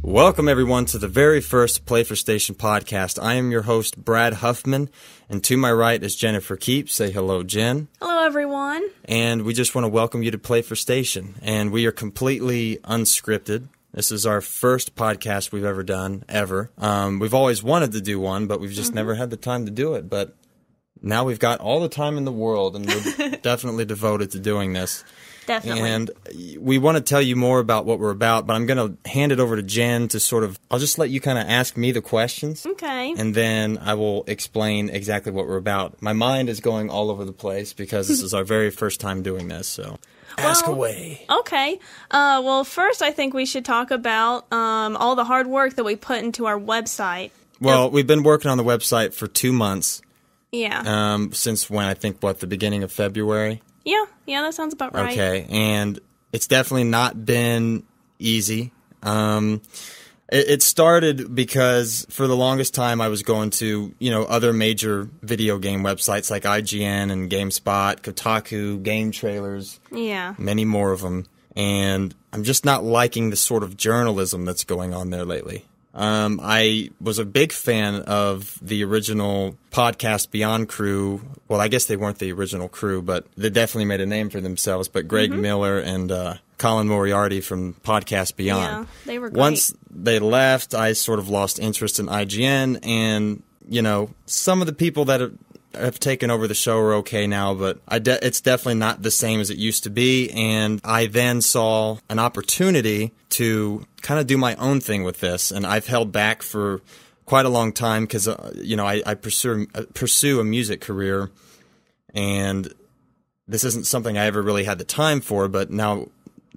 Welcome, everyone, to the very first Play for Station podcast. I am your host, Brad Huffman, and to my right is Jennifer Keep. Say hello, Jen. Hello, everyone. And we just want to welcome you to Play for Station. And we are completely unscripted. This is our first podcast we've ever done, ever. We've always wanted to do one, but we've just never had the time to do it. But now we've got all the time in the world, and we're definitely devoted to doing this. Definitely. And we want to tell you more about what we're about, but I'm going to hand it over to Jen to I'll just let you kind of ask me the questions. Okay. And then I will explain exactly what we're about. My mind is going all over the place because this is our very first time doing this, so ask away. Okay. Well, first I think we should talk about all the hard work that we put into our website. Well, we've been working on the website for 2 months. Yeah. Since when? I think, the beginning of February? Yeah, that sounds about right. Okay, and it's definitely not been easy. It started because for the longest time I was going to, other major video game websites like IGN and GameSpot, Kotaku, Game Trailers, many more of them, and I'm just not liking the sort of journalism that's going on there lately. I was a big fan of the original Podcast Beyond crew. Well, I guess they weren't the original crew, but they definitely made a name for themselves. But Greg Miller and Colin Moriarty from Podcast Beyond. Yeah, they were great. Once they left, I sort of lost interest in IGN, and, some of the people that have taken over the show are okay now, but it's definitely not the same as it used to be, and I then saw an opportunity to kind of do my own thing with this, and I've held back for quite a long time because, I pursue a music career, and this isn't something I ever really had the time for, but now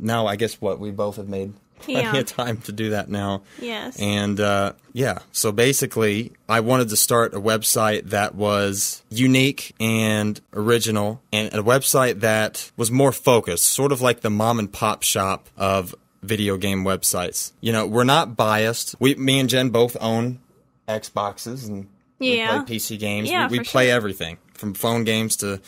I guess we both have made plenty of time to do that now. Yes. And, so basically, I wanted to start a website that was unique and original, and a website that was more focused, sort of like the mom and pop shop of video game websites. We're not biased. Me and Jen both own Xboxes, and we play PC games. Yeah, we play everything, from phone games to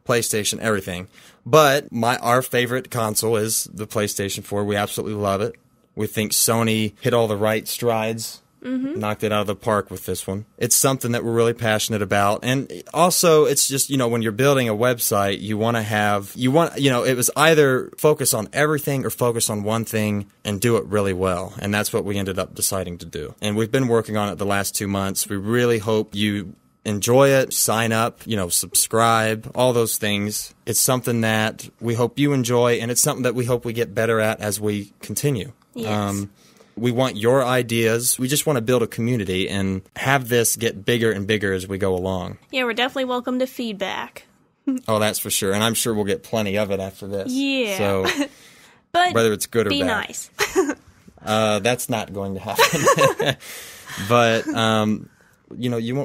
PlayStation, everything. But our favorite console is the PlayStation 4. We absolutely love it. We think Sony hit all the right strides, knocked it out of the park with this one. It's something that we're really passionate about. And also, it's just, when you're building a website, it was either focus on everything or focus on one thing and do it really well. And that's what we ended up deciding to do. And we've been working on it the last 2 months. We really hope you enjoy it, sign up, subscribe, all those things. It's something that we hope you enjoy, and it's something that we hope we get better at as we continue. Yes. We want your ideas. We just want to build a community and have this get bigger and bigger as we go along. Yeah, we're definitely welcome to feedback. Oh, that's for sure. And I'm sure we'll get plenty of it after this. Yeah. So, but whether it's good or bad. Be nice. That's not going to happen. But,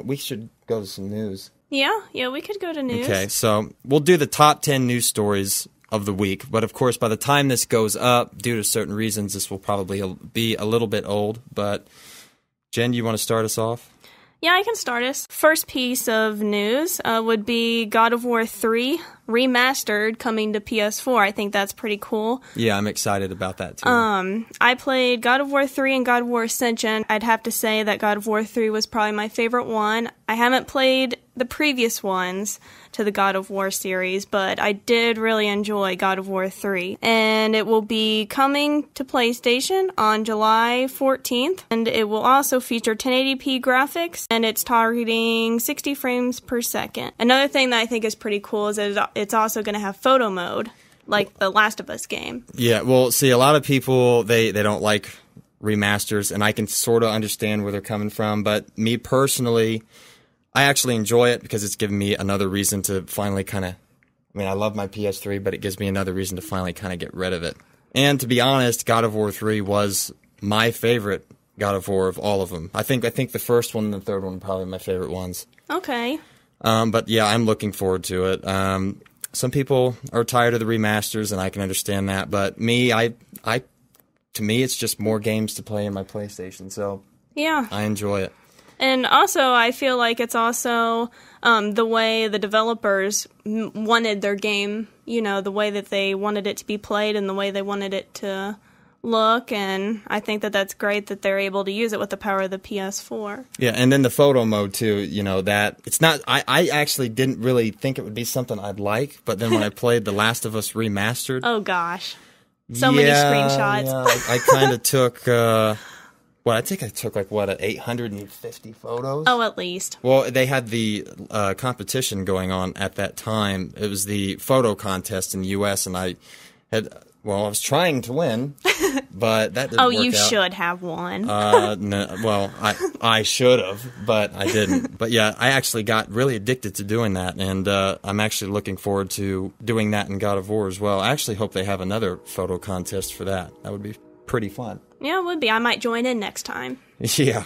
we should go to some news. Yeah, we could go to news. Okay, so we'll do the top 10 news stories of the week. But, of course, by the time this goes up, due to certain reasons, this will probably be a little bit old. But, Jen, you want to start us off? Yeah, I can start us. First piece of news would be God of War 3 remastered coming to PS4. I think that's pretty cool. Yeah, I'm excited about that too. I played God of War 3 and God of War Ascension. I'd have to say that God of War 3 was probably my favorite one. I haven't played the previous ones to the God of War series, but I did really enjoy God of War 3. And it will be coming to PlayStation on July 14th, and it will also feature 1080p graphics, and it's targeting 60 frames per second. Another thing that I think is pretty cool is that it's also going to have photo mode, like the Last of Us game. Yeah, well, see, a lot of people, they don't like remasters, and I can sort of understand where they're coming from, but me personally, I actually enjoy it because it's given me another reason to finally I love my PS3, but it gives me another reason to finally kind of get rid of it. And to be honest, God of War 3 was my favorite God of War of all of them. I think the first one and the third one are probably my favorite ones. Okay. But yeah, I'm looking forward to it. Some people are tired of the remasters, and I can understand that. But me, to me, it's just more games to play in my PlayStation. So yeah, I enjoy it. And also, I feel like it's also the way the developers wanted their game, the way that they wanted it to be played and the way they wanted it to look, and I think that that's great that they're able to use it with the power of the PS4. Yeah, and then the photo mode too, you know, that it's not I actually didn't really think it would be something I'd like, but then when I played The Last of Us Remastered, oh gosh. So many screenshots. Yeah, I kind of took I think I took 850 photos. Oh, at least. Well, they had the competition going on at that time. It was the photo contest in the U.S., and I was trying to win, but that didn't work out. Oh, you should have won. No, well, I should have, but I didn't. But yeah, I actually got really addicted to doing that, and I'm actually looking forward to doing that in God of War as well. I actually hope they have another photo contest for that. That would be pretty fun. Yeah, it would be. I might join in next time. Yeah.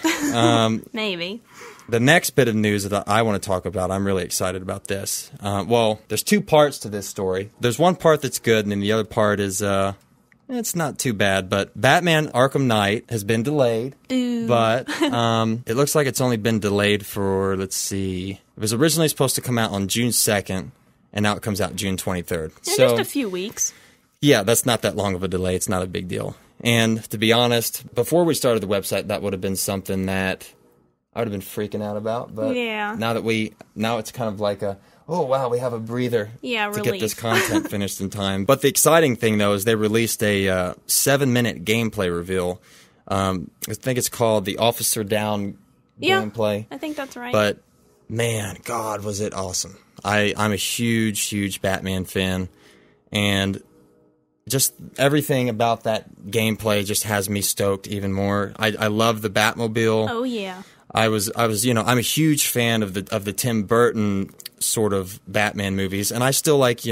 Maybe. The next bit of news that I want to talk about, I'm really excited about this. There's two parts to this story. There's one part that's good, and then the other part is, it's not too bad, but Batman Arkham Knight has been delayed. Ooh. But it looks like it's only been delayed for, let's see, it was originally supposed to come out on June 2nd, and now it comes out June 23rd. Yeah, just a few weeks. Yeah, that's not that long of a delay. It's not a big deal. And to be honest, before we started the website, that would have been something that I would have been freaking out about. But yeah. now it's kind of like oh wow, we have a breather to get this content finished in time. But the exciting thing though is they released a 7-minute gameplay reveal. I think it's called the Officer Down gameplay. I think that's right. But man, God, was it awesome! I'm a huge Batman fan, and just everything about that gameplay just has me stoked even more. I love the Batmobile. Oh yeah. I was, I'm a huge fan of the Tim Burton sort of Batman movies, and I still like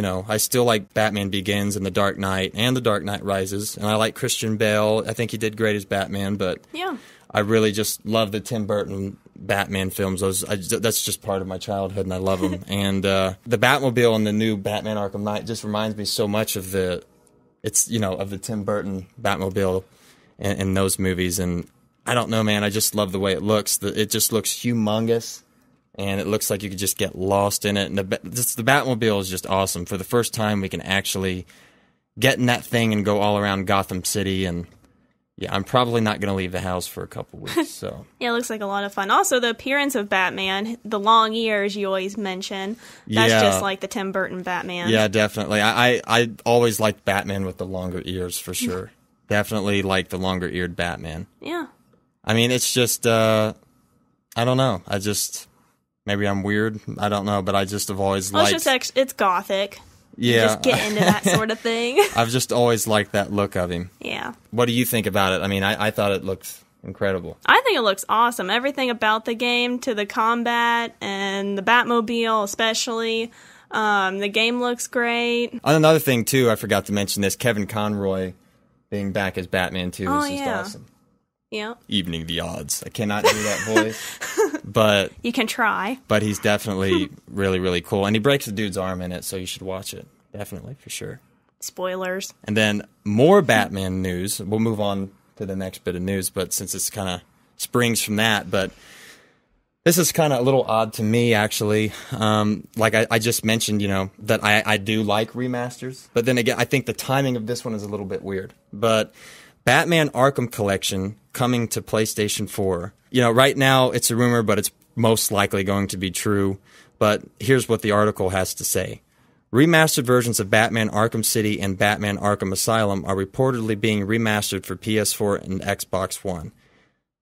Batman Begins and The Dark Knight and The Dark Knight Rises, and I like Christian Bale. I think he did great as Batman, but yeah, I really just love the Tim Burton Batman films. That's just part of my childhood, and I love them. And the Batmobile in the new Batman Arkham Knight just reminds me so much of the Tim Burton Batmobile in those movies, and I don't know, man. I just love the way it looks. It just looks humongous, and it looks like you could just get lost in it. And the Batmobile is just awesome. For the first time, we can actually get in that thing and go all around Gotham City. And yeah, I'm probably not going to leave the house for a couple weeks. So yeah, it looks like a lot of fun. Also, the appearance of Batman, the long ears you always mention. That's just like the Tim Burton Batman. Yeah, definitely. I always liked Batman with the longer ears for sure. Definitely like the longer eared Batman. Yeah. I mean, it's just, I don't know. Maybe I'm weird. I don't know, but I just have always liked... It's gothic. Yeah. You just get into that sort of thing. I've just always liked that look of him. Yeah. What do you think about it? I mean, I thought it looked incredible. I think it looks awesome. Everything about the game, to the combat, and the Batmobile especially. The game looks great. Another thing, too, I forgot to mention this, Kevin Conroy being back as Batman, too, is just awesome. Yeah. Evening the odds. I cannot do that voice, but you can try. But he's definitely really, really cool, and he breaks the dude's arm in it, so you should watch it. Definitely, for sure. Spoilers. And then more Batman news. We'll move on to the next bit of news, but since it's kind of springs from that, but this is kind of a little odd to me, actually. Like I just mentioned, that I do like remasters, but then again, I think the timing of this one is a little bit weird. But Batman Arkham Collection coming to PlayStation 4. Right now it's a rumor, but it's most likely going to be true. But here's what the article has to say. Remastered versions of Batman Arkham City and Batman Arkham Asylum are reportedly being remastered for PS4 and Xbox One.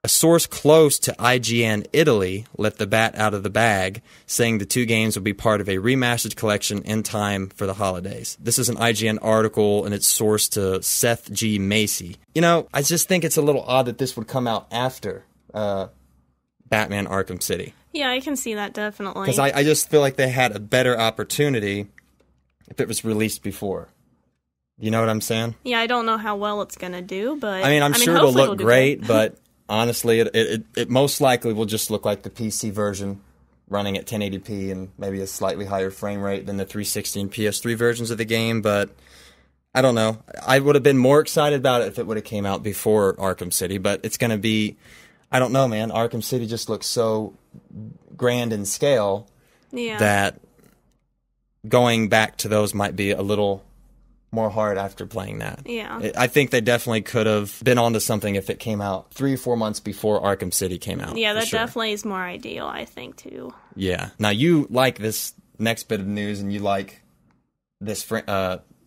A source close to IGN Italy let the bat out of the bag, saying the two games will be part of a remastered collection in time for the holidays. This is an IGN article, and it's sourced to Seth G. Macy. I just think it's a little odd that this would come out after Batman Arkham City. Yeah, I can see that, definitely. Because I just feel like they had a better opportunity if it was released before. You know what I'm saying? Yeah, I don't know how well it's going to do, but... I'm sure it'll look great, but... Honestly, it most likely will just look like the PC version running at 1080p and maybe a slightly higher frame rate than the 360 and PS3 versions of the game, but I don't know. I would have been more excited about it if it would have came out before Arkham City, but it's going to be, I don't know, man. Arkham City just looks so grand in scale that going back to those might be a little more hard after playing that. Yeah. I think they definitely could have been onto something if it came out 3 or 4 months before Arkham City came out. Yeah, that definitely is more ideal, I think, too. Yeah. Now, you like this next bit of news, and you like this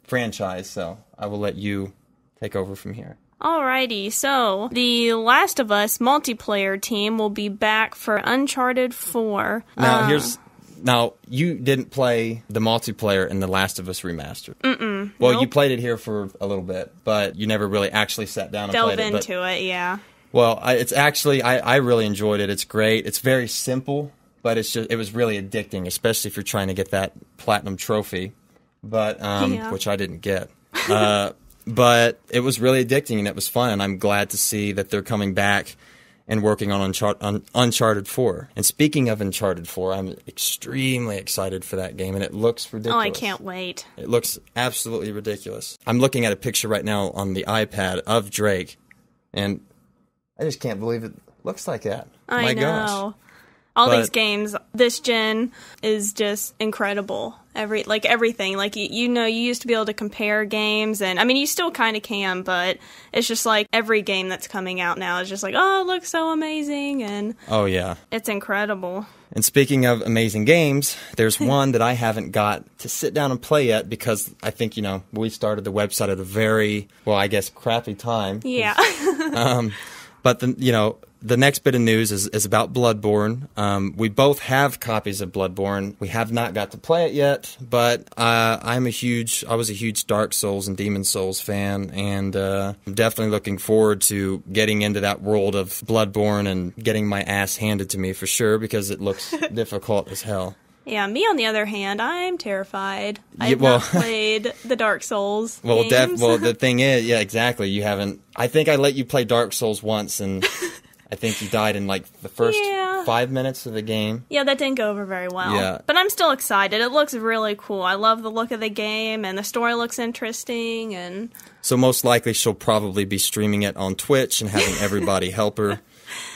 franchise, so I will let you take over from here. Alrighty, so the Last of Us multiplayer team will be back for Uncharted 4. Now, you didn't play the multiplayer in The Last of Us Remastered. Well, nope. You played it here for a little bit, but you never really actually sat down and played it. Delve into it, yeah. Well, it's actually, I really enjoyed it. It's great. It's very simple, but it was really addicting, especially if you're trying to get that platinum trophy, but which I didn't get. But it was really addicting, and it was fun, and I'm glad to see that they're coming back and working on Uncharted 4. And speaking of Uncharted 4, I'm extremely excited for that game, and it looks ridiculous. Oh, I can't wait. It looks absolutely ridiculous. I'm looking at a picture right now on the iPad of Drake, and I just can't believe it looks like that. I know. Gosh. All these games, this gen is just incredible. Everything. Like, you used to be able to compare games, and, I mean, you still kind of can, but it's just like every game that's coming out now is just like, oh, it looks so amazing, and... Oh, yeah. It's incredible. And speaking of amazing games, there's one that I haven't got to sit down and play yet because I think, we started the website at a very, crappy time. Yeah. But the next bit of news is about Bloodborne. We both have copies of Bloodborne. We have not got to play it yet, but I was a huge Dark Souls and Demon Souls fan, and I'm definitely looking forward to getting into that world of Bloodborne and getting my ass handed to me for sure, because it looks difficult as hell. Yeah, me on the other hand, I'm terrified. I've not played the Dark Souls games. The thing is, yeah, exactly. You haven't. I think I let you play Dark Souls once, and I think you died in the first 5 minutes of the game. Yeah, that didn't go over very well. Yeah. But I'm still excited. It looks really cool. I love the look of the game, and the story looks interesting. And so most likely she'll probably be streaming it on Twitch and having everybody help her,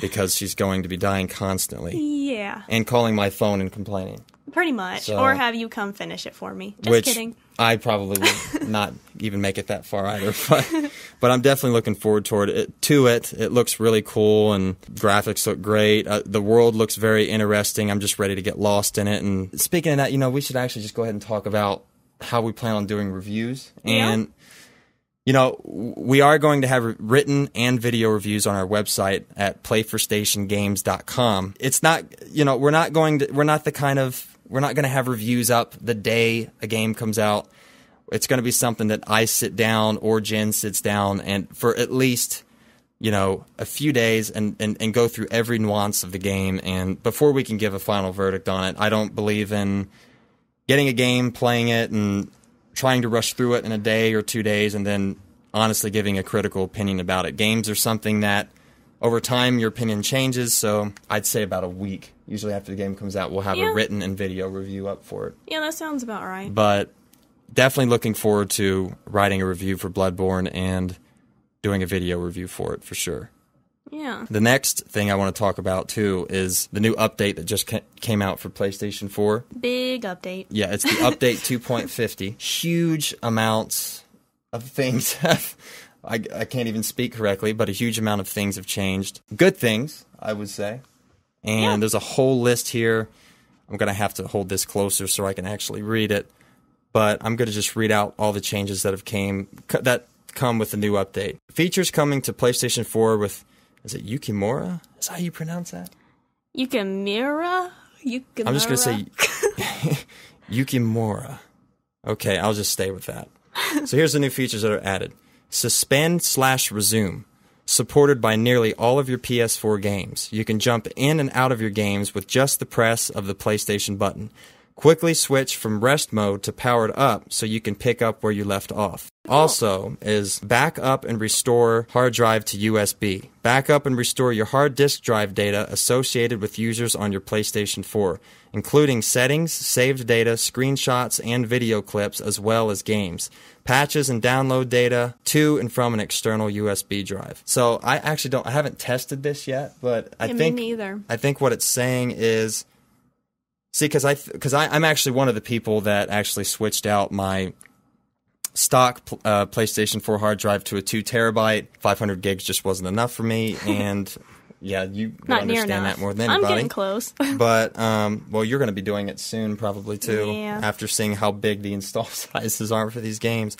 because she's going to be dying constantly. Yeah. And calling my phone and complaining. Pretty much. Or have you come finish it for me. Just kidding. I probably would not even make it that far either. But I'm definitely looking forward to it. It looks really cool, and graphics look great. The world looks very interesting. I'm just ready to get lost in it. And speaking of that, we should actually just go ahead and talk about how we plan on doing reviews. And, we are going to have written and video reviews on our website at playforstationgames.com. It's not, we're not going to have reviews up the day a game comes out. It's going to be something that I sit down, or Jen sits down, and for at least, a few days and go through every nuance of the game, and before we can give a final verdict on it. I don't believe in getting a game, playing it, and trying to rush through it in a day or 2 days, and then honestly giving a critical opinion about it. Games are something that over time your opinion changes, so I'd say about a week. Usually after the game comes out, we'll have a written and video review up for it. Yeah, that sounds about right. But definitely looking forward to writing a review for Bloodborne and doing a video review for it, for sure. Yeah. The next thing I want to talk about, too, is the new update that just came out for PlayStation 4. Big update. Yeah, it's the update 2.50. Huge amounts of things have... I can't even speak correctly, but a huge amount of things have changed. Good things, I would say. And there's a whole list here. I'm going to have to hold this closer so I can actually read it. But I'm going to just read out all the changes that come with the new update. Features coming to PlayStation 4 with... Is it Yukimura? Is that how you pronounce that? Yukimura? I'm just going to say Yukimura. Okay, I'll just stay with that. So here's the new features that are added. Suspend/resume. Supported by nearly all of your PS4 games. You can jump in and out of your games with just the press of the PlayStation button. Quickly switch from rest mode to powered up so you can pick up where you left off. Also is back up and restore hard drive to USB. Back up and restore your hard disk drive data associated with users on your PlayStation 4, including settings, saved data, screenshots, and video clips, as well as games. Patches and download data to and from an external USB drive. So I haven't tested this yet, but me neither. I think what it's saying is, see, because I'm actually one of the people that actually switched out my stock PlayStation 4 hard drive to a 2 terabyte. 500 gigs just wasn't enough for me, and yeah, you understand that more than anybody. I'm getting close. But, well, you're going to be doing it soon probably, too, Yeah. after seeing how big the install sizes are for these games.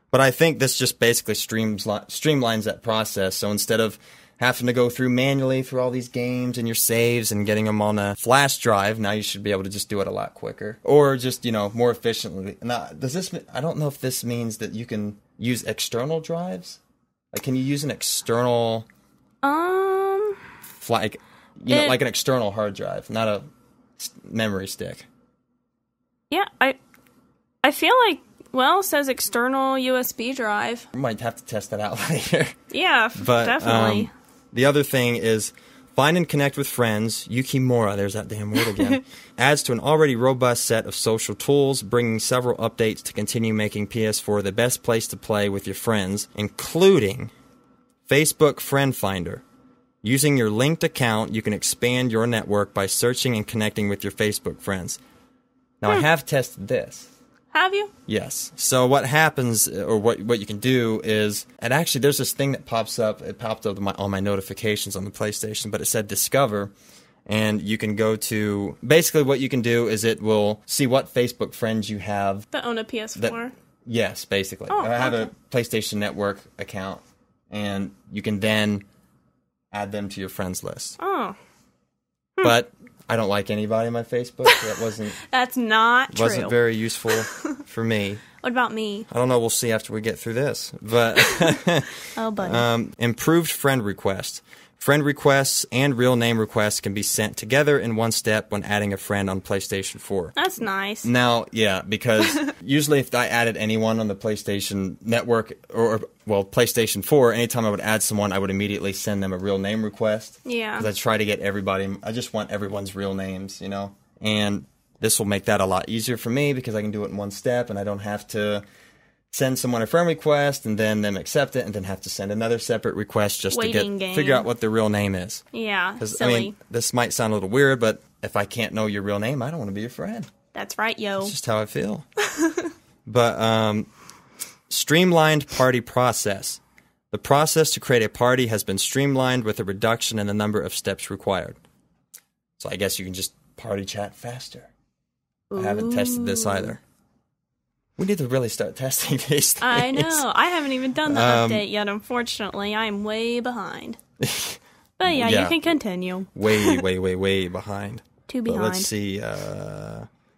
But I think this just basically streamlines that process. So instead of having to go through manually through all these games and your saves and getting them on a flash drive, now you should be able to just do it a lot quicker. Or just, more efficiently. Now, I don't know if this means that you can use external drives? Like, can you use an external... like an external hard drive, not a memory stick. Yeah, I feel like, well, it says external USB drive. I might have to test that out later. Yeah, But, definitely. The other thing is find and connect with friends. Yukimura, there's that damn word again, adds to an already robust set of social tools, bringing several updates to continue making PS4 the best place to play with your friends, including Facebook Friend Finder. Using your linked account, you can expand your network by searching and connecting with your Facebook friends. Now, I have tested this. Have you? Yes. So what happens, or what you can do is, and actually there's this thing that pops up. It popped up on my notifications on the PlayStation, but it said Discover, and you can go to, basically what you can do is it will see what Facebook friends you have. That own a PS4? Yes, basically. Oh, I have okay. a PlayStation Network account, and you can then add them to your friends list. Oh. But I don't like anybody on my Facebook. That That's not true. wasn't very useful for me. What about me? I don't know. We'll see after we get through this. But Oh, buddy. improved friend requests. Friend requests and real name requests can be sent together in one step when adding a friend on PlayStation 4. That's nice. Now, yeah, because usually if I added anyone on the PlayStation Network or PlayStation 4, anytime I would add someone, I would immediately send them a real name request. Yeah. Because I try to get everybody, I just want everyone's real names, And this will make that a lot easier for me because I can do it in one step and I don't have to send someone a friend request and then them accept it and then have to send another separate request just Waiting to game. figure out what their real name is. Yeah, Because, silly. this might sound a little weird, but if I can't know your real name, I don't want to be your friend. That's right, yo. That's just how I feel. But streamlined party process. The process to create a party has been streamlined with a reduction in the number of steps required. So I guess you can just party chat faster. I haven't tested this either. We need to really start testing these things. I know. I haven't even done the update yet, unfortunately. I'm way behind. But yeah, you can continue. Way behind. Too But behind. let's see.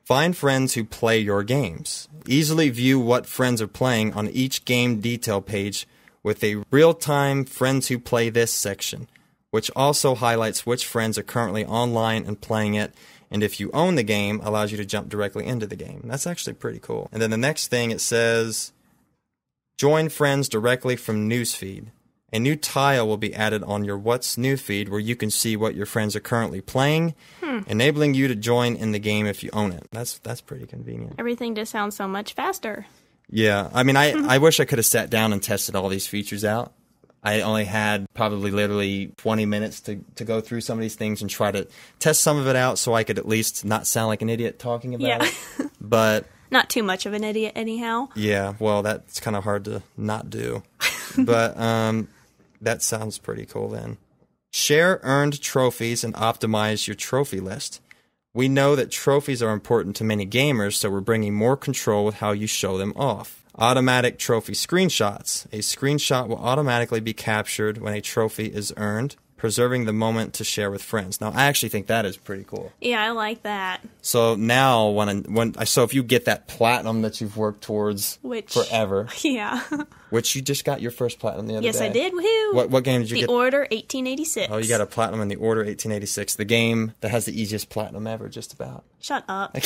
Find friends who play your games. Easily view what friends are playing on each game detail page with a real-time friends who play this section, which also highlights which friends are currently online and playing it, and if you own the game, allows you to jump directly into the game. That's actually pretty cool. And then the next thing, it says, join friends directly from Newsfeed. A new tile will be added on your What's New feed where you can see what your friends are currently playing, enabling you to join in the game if you own it. That's pretty convenient. Everything just sounds so much faster. Yeah, I mean, I wish I could have sat down and tested all these features out. I only had probably literally 20 minutes to go through some of these things and try to test some of it out so I could at least not sound like an idiot talking about it. But not too much of an idiot anyhow. yeah, well, that's kind of hard to not do. But that sounds pretty cool then. Share earned trophies and optimize your trophy list. We know that trophies are important to many gamers, so we're bringing more control with how you show them off. Automatic trophy screenshots. A screenshot will automatically be captured when a trophy is earned, preserving the moment to share with friends. Now, I actually think that is pretty cool. Yeah, I like that. So now, so if you get that platinum that you've worked towards forever, Yeah. which you just got your first platinum the other day. Yes, I did. Woohoo! What game did you The get? Order 1886. Oh, you got a platinum in the Order 1886, the game that has the easiest platinum ever, just about. Shut up.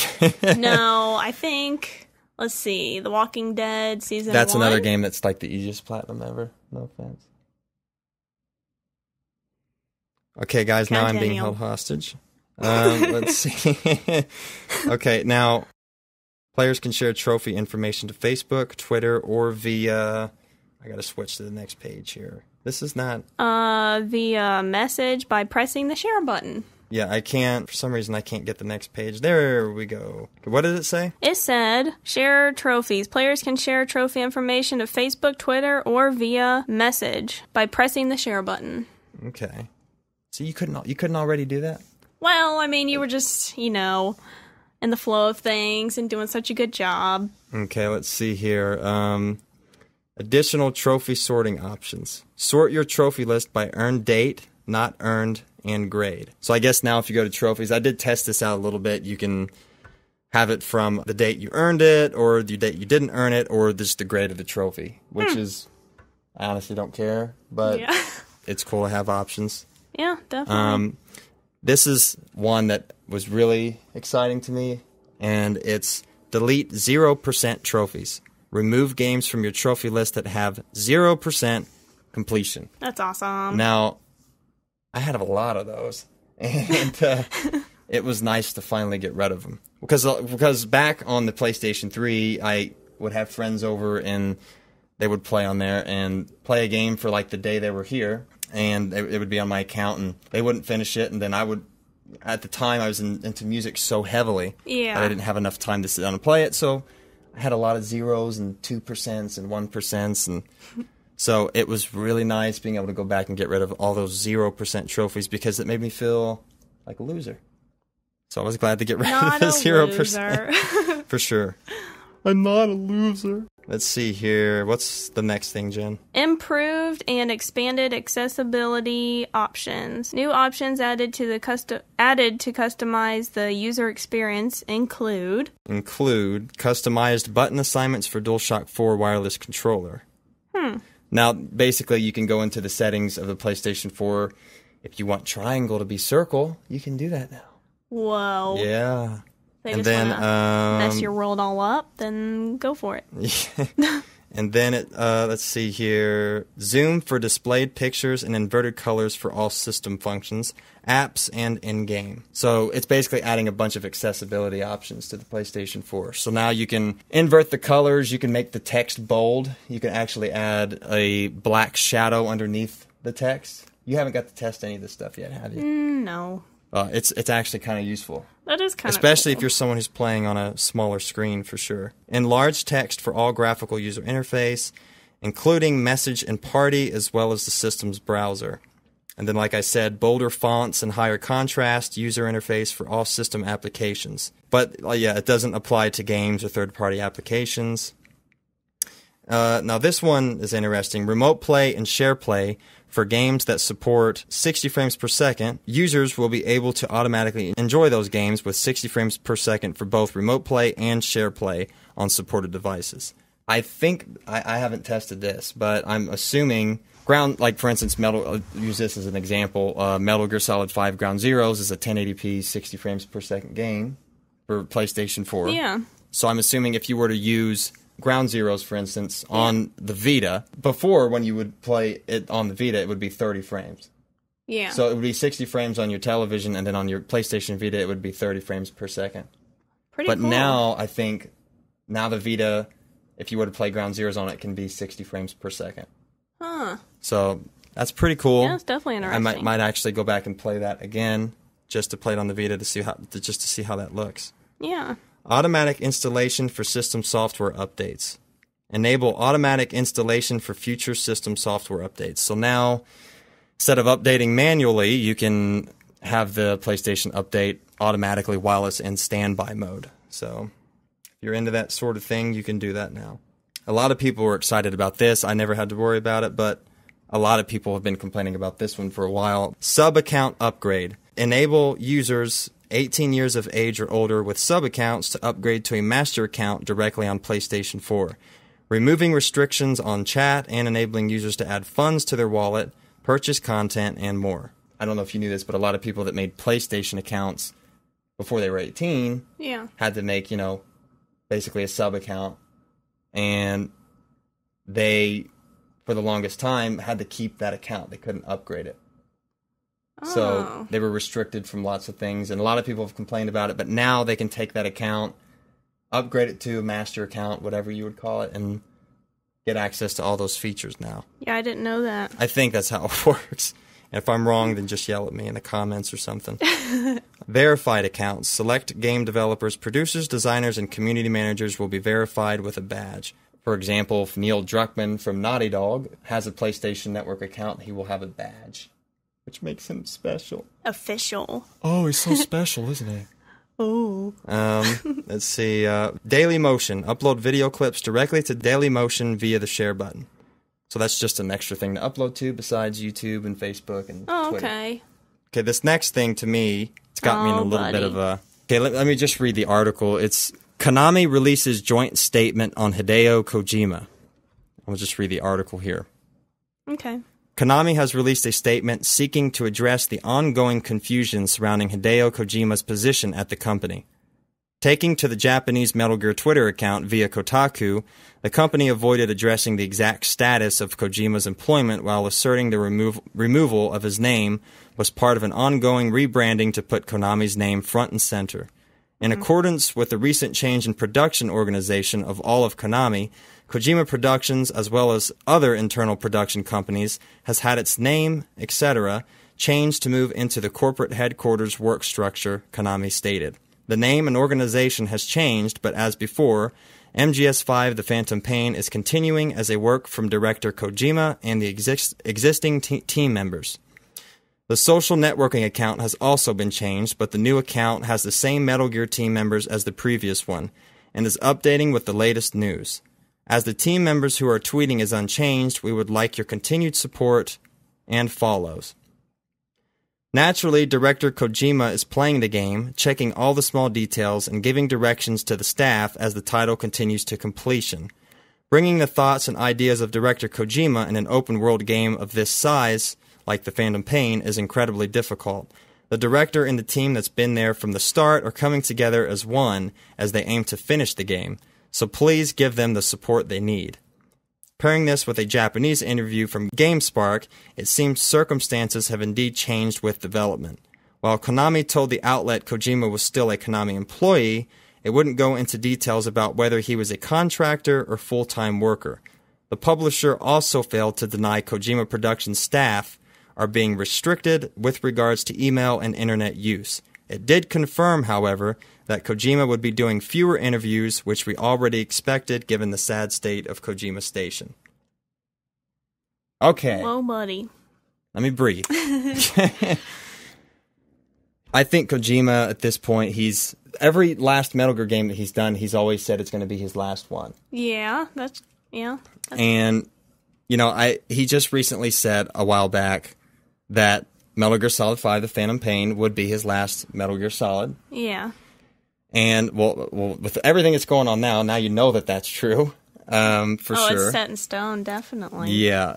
No, I think... Let's see. The Walking Dead Season 1. That's another game that's like the easiest platinum ever. No offense. Okay, guys, now I'm being held hostage. Let's see. Okay, now, players can share trophy information to Facebook, Twitter, or via... I gotta switch to the next page here. This is not... Via message by pressing the share button. Yeah, I can't, for some reason, I can't get the next page. There we go. What did it say? It said, share trophies. Players can share trophy information to Facebook, Twitter, or via message by pressing the share button. Okay. So you couldn't already do that? Well, I mean, you were just, in the flow of things and doing such a good job. Okay, let's see here. Additional trophy sorting options. Sort your trophy list by earned date, not earned, and grade. So I guess now if you go to trophies, I did test this out a little bit. You can have it from the date you earned it, or the date you didn't earn it, or just the grade of the trophy, which is, I honestly don't care, but it's cool to have options. Yeah, definitely. This is one that was really exciting to me, and it's delete 0% trophies. Remove games from your trophy list that have 0% completion. That's awesome. Now, I had a lot of those, and it was nice to finally get rid of them. Because back on the PlayStation 3, I would have friends over, and they would play on there and play a game for like the day they were here, and it would be on my account, and they wouldn't finish it, and then I would, at the time I was into music so heavily that I didn't have enough time to sit down and play it, so I had a lot of 0s and 2% and 1%, and so it was really nice being able to go back and get rid of all those 0% trophies because it made me feel like a loser. So I was glad to get rid of the 0%. For sure. I'm not a loser. Let's see here. What's the next thing, Jen? Improved and expanded accessibility options. New options added to customize the user experience include customized button assignments for DualShock 4 wireless controller. Now, basically, you can go into the settings of the PlayStation 4. If you want triangle to be circle, you can do that now. Whoa. Yeah. They and then mess your world all up, then go for it. Yeah. And then let's see here. Zoom for displayed pictures and inverted colors for all system functions, apps, and in-game. So it's basically adding a bunch of accessibility options to the PlayStation 4. So now you can invert the colors, you can make the text bold, you can actually add a black shadow underneath the text. You haven't got to test any of this stuff yet, have you? No. It's actually kind of useful. That is kind of Especially cool. if you're someone who's playing on a smaller screen, for sure. Enlarged text for all graphical user interface, including message and party, as well as the system's browser. And then, like I said, bolder fonts and higher contrast user interface for all system applications. But, yeah, it doesn't apply to games or third-party applications. Now, this one is interesting. Remote play and share play for games that support 60 frames per second. Users will be able to automatically enjoy those games with 60 frames per second for both remote play and share play on supported devices. I think, I haven't tested this, but I'm assuming like for instance, I'll use this as an example. Metal Gear Solid 5 Ground Zeroes is a 1080p 60 frames per second game for PlayStation 4. Yeah. So I'm assuming if you were to use Ground Zeroes, for instance, on the Vita, before when you would play it on the Vita, it would be 30 frames. Yeah. So it would be 60 frames on your television, and then on your PlayStation Vita, it would be 30 frames per second. Pretty But cool. now, I think, the Vita, if you were to play Ground Zeroes on it, can be 60 frames per second. Huh. So that's pretty cool. Yeah, it's definitely interesting. I might actually go back and play that again, just to play it on the Vita to see how that looks. Yeah. Automatic installation for system software updates. Enable automatic installation for future system software updates. So now, instead of updating manually, you can have the PlayStation update automatically while it's in standby mode. So if you're into that sort of thing, you can do that now. A lot of people were excited about this. I never had to worry about it, but a lot of people have been complaining about this one for a while. Sub-account upgrade. Enable users 18 years of age or older with sub-accounts to upgrade to a master account directly on PlayStation 4. Removing restrictions on chat and enabling users to add funds to their wallet, purchase content, and more. I don't know if you knew this, but a lot of people that made PlayStation accounts before they were 18 had to make, basically a sub-account. And they, for the longest time, had to keep that account. They couldn't upgrade it. So they were restricted from lots of things, and a lot of people have complained about it, but now they can take that account, upgrade it to a master account, whatever you would call it, and get access to all those features now. Yeah, I didn't know that. I think that's how it works. If I'm wrong, then just yell at me in the comments or something. Verified accounts. Select game developers, producers, designers, and community managers will be verified with a badge. For example, if Neil Druckmann from Naughty Dog has a PlayStation Network account, he will have a badge, which makes him special. Official. Oh, he's so special, isn't he? Oh. Let's see. Dailymotion. Upload video clips directly to Dailymotion via the share button. So that's just an extra thing to upload to besides YouTube and Facebook and Twitter. Okay. Okay, this next thing to me, it's got me in a little bit of a... Okay, let me just read the article. It's Konami releases joint statement on Hideo Kojima. I'll just read the article here. Okay. Konami has released a statement seeking to address the ongoing confusion surrounding Hideo Kojima's position at the company. Taking to the Japanese Metal Gear Twitter account via Kotaku, the company avoided addressing the exact status of Kojima's employment while asserting the removal of his name was part of an ongoing rebranding to put Konami's name front and center. In accordance with the recent change in production organization of all of Konami, Kojima Productions, as well as other internal production companies, has had its name, etc., changed to move into the corporate headquarters work structure, Konami stated. The name and organization has changed, but as before, MGS5 The Phantom Pain is continuing as a work from director Kojima and the existing team members. The social networking account has also been changed, but the new account has the same Metal Gear team members as the previous one, and is updating with the latest news. As the team members who are tweeting is unchanged, we would like your continued support and follows. Naturally, director Kojima is playing the game, checking all the small details, and giving directions to the staff as the title continues to completion. Bringing the thoughts and ideas of director Kojima in an open-world game of this size, like The Phantom Pain, is incredibly difficult. The director and the team that's been there from the start are coming together as one as they aim to finish the game, so please give them the support they need. Pairing this with a Japanese interview from GameSpark, it seems circumstances have indeed changed with development. While Konami told the outlet Kojima was still a Konami employee, it wouldn't go into details about whether he was a contractor or full-time worker. The publisher also failed to deny Kojima Productions staff are being restricted with regards to email and internet use. It did confirm, however, that Kojima would be doing fewer interviews, which we already expected given the sad state of Kojima Station. Okay. Whoa, buddy. Let me breathe. I think Kojima, at this point, every last Metal Gear game that he's done, he's always said it's going to be his last one. Yeah, And, he just recently said a while back that Metal Gear Solid 5, The Phantom Pain, would be his last Metal Gear Solid. Yeah. And, well, with everything that's going on now you know that that's true, for sure. It's set in stone, definitely. Yeah.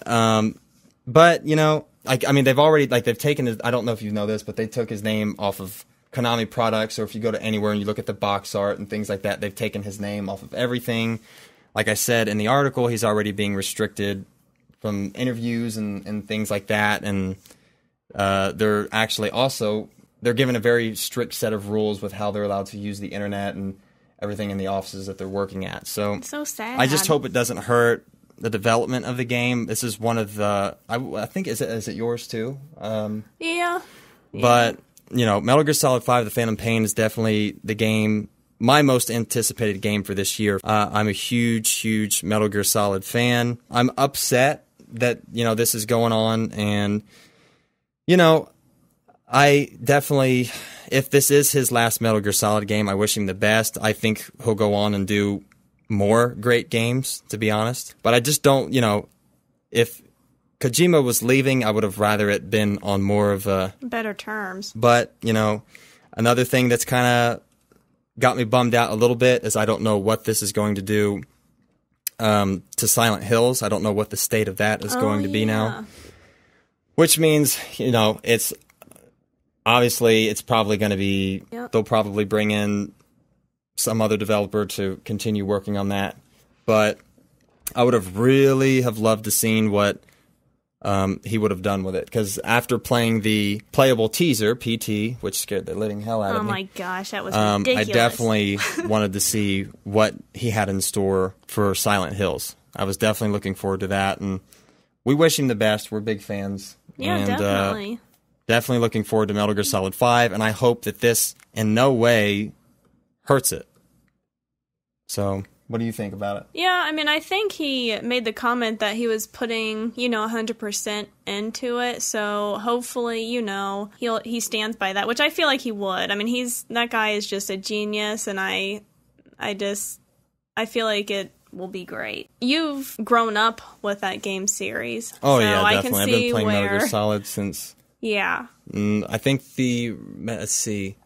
But, they've taken his, I don't know if you know this, but they took his name off of Konami products, or if you go to anywhere and you look at the box art and things like that, they've taken his name off of everything. Like I said in the article, he's already being restricted from interviews and things like that, and they're actually also... They're given a very strict set of rules with how they're allowed to use the internet and everything in the offices that they're working at. So it's so sad. I just hope it doesn't hurt the development of the game. This is one of the... I think, is it yours too? Yeah. But, Metal Gear Solid 5, The Phantom Pain is definitely the game, my most anticipated game for this year. I'm a huge Metal Gear Solid fan. I'm upset that, this is going on, and, I definitely, if this is his last Metal Gear Solid game, I wish him the best. I think he'll go on and do more great games, to be honest. But I just don't, if Kojima was leaving, I would have rather it been on more of a... better terms. But, another thing that's kind of got me bummed out a little bit is I don't know what this is going to do to Silent Hills. I don't know what the state of that is going to be now. Which means, it's... Obviously, it's probably going to be... Yep. They'll probably bring in some other developer to continue working on that. But I would have really loved to seen what he would have done with it. Because after playing the playable teaser, PT, which scared the living hell out of me. Oh my gosh, that was ridiculous. I definitely wanted to see what he had in store for Silent Hills. I was definitely looking forward to that. And we wish him the best. We're big fans Yeah, and, definitely. Definitely looking forward to Metal Gear Solid 5, and I hope that this in no way hurts it. So, what do you think about it? Yeah, I mean, I think he made the comment that he was putting, 100% into it. So hopefully, he stands by that, which I feel like he would. I mean, that guy is just a genius, and I feel like it will be great. You've grown up with that game series. Oh, so yeah, I definitely. can see I've been playing Metal Gear Solid since... Yeah. I think let's see.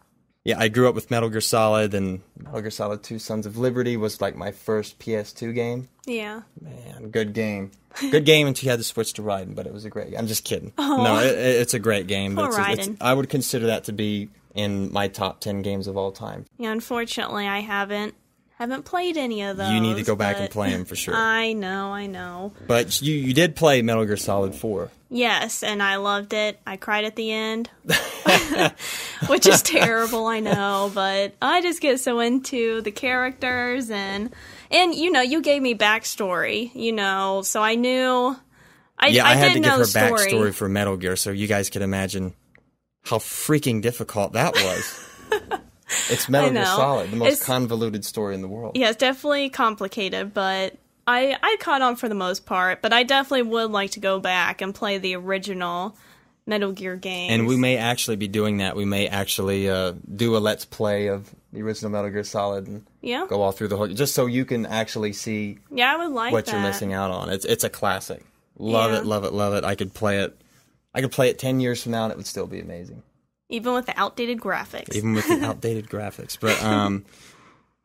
Yeah, I grew up with Metal Gear Solid, and Metal Gear Solid 2 Sons of Liberty was like my first PS2 game. Yeah. Man, good game. Good game until you had to switch to Raiden, but it was a great game. I'm just kidding. Oh. No, it's a great game. Poor Raiden. I would consider that to be in my top 10 games of all time. Yeah, unfortunately, I haven't played any of those. You need to go back and play them for sure. I know. But you did play Metal Gear Solid 4. Yes, and I loved it. I cried at the end, which is terrible, I know, but I just get so into the characters, and you gave me backstory, so I knew. I had to give her story. Backstory for Metal Gear, so you guys could imagine how freaking difficult that was. It's Metal Gear Solid, the most convoluted story in the world. Yeah, it's definitely complicated, but I caught on for the most part. But I definitely would like to go back and play the original Metal Gear games. And we may actually be doing that. We may actually do a Let's Play of the original Metal Gear Solid and go all through the whole... Just so you can actually see I would like what you're missing out on. It's a classic. Love it, love it, love it. I could play it 10 years from now and it would still be amazing. Even with the outdated graphics. But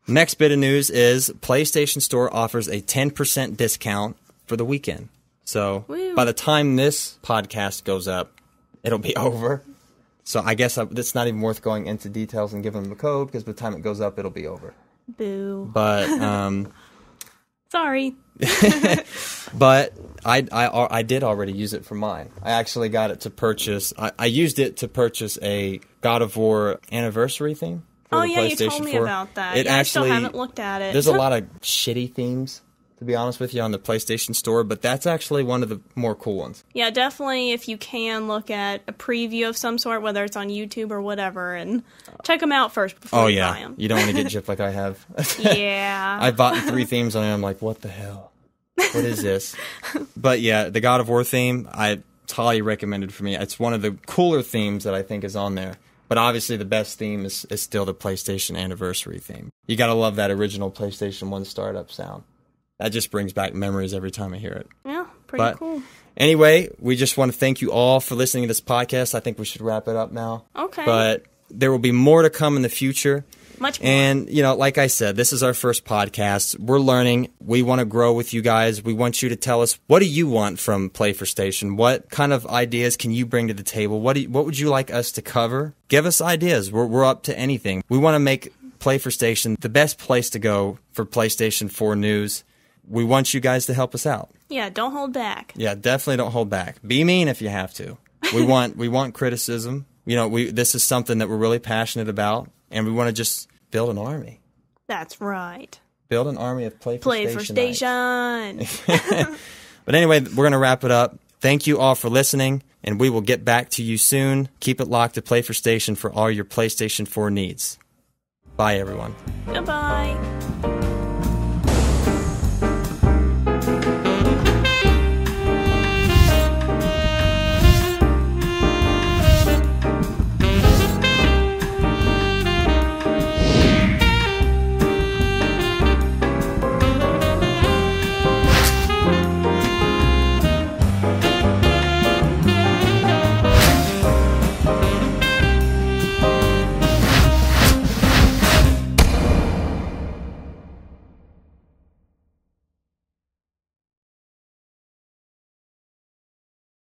next bit of news is PlayStation Store offers a 10% discount for the weekend. So by the time this podcast goes up, it'll be over. So I guess it's not even worth going into details and giving them the code, because by the time it goes up, it'll be over. Boo. But sorry. But I did already use it for mine. I actually got it to purchase. I used it to purchase a God of War anniversary theme for the PlayStation 4. You told me about that. I still haven't looked at it. There's a lot of shitty themes, to be honest with you, on the PlayStation Store, but that's actually one of the more cool ones. Yeah, definitely, if you can, look at a preview of some sort, whether it's on YouTube or whatever, and check them out first before you buy them. You don't want to get gypped like I have. Yeah. I bought 3 themes and I'm like, what the hell? What is this? But yeah, the God of War theme, it's highly recommended for me. It's one of the cooler themes that I think is on there. But obviously the best theme is still the PlayStation Anniversary theme. You gotta love that original PlayStation 1 startup sound. That just brings back memories every time I hear it. Yeah, pretty cool. Anyway, we just want to thank you all for listening to this podcast. I think we should wrap it up now. Okay. But there will be more to come in the future. Much more. And, like I said, this is our first podcast. We're learning. We want to grow with you guys. We want you to tell us, what do you want from Play for Station? What kind of ideas can you bring to the table? What would you like us to cover? Give us ideas. We're up to anything. We want to make Play for Station the best place to go for PlayStation 4 news. We want you guys to help us out. Yeah, don't hold back. Yeah, definitely don't hold back. Be mean if you have to. We want criticism. This is something that we're really passionate about, and we want to just build an army. That's right. Build an army of Play for Station. But anyway, we're going to wrap it up. Thank you all for listening, and we will get back to you soon. Keep it locked to Play for Station for all your PlayStation 4 needs. Bye, everyone. Goodbye.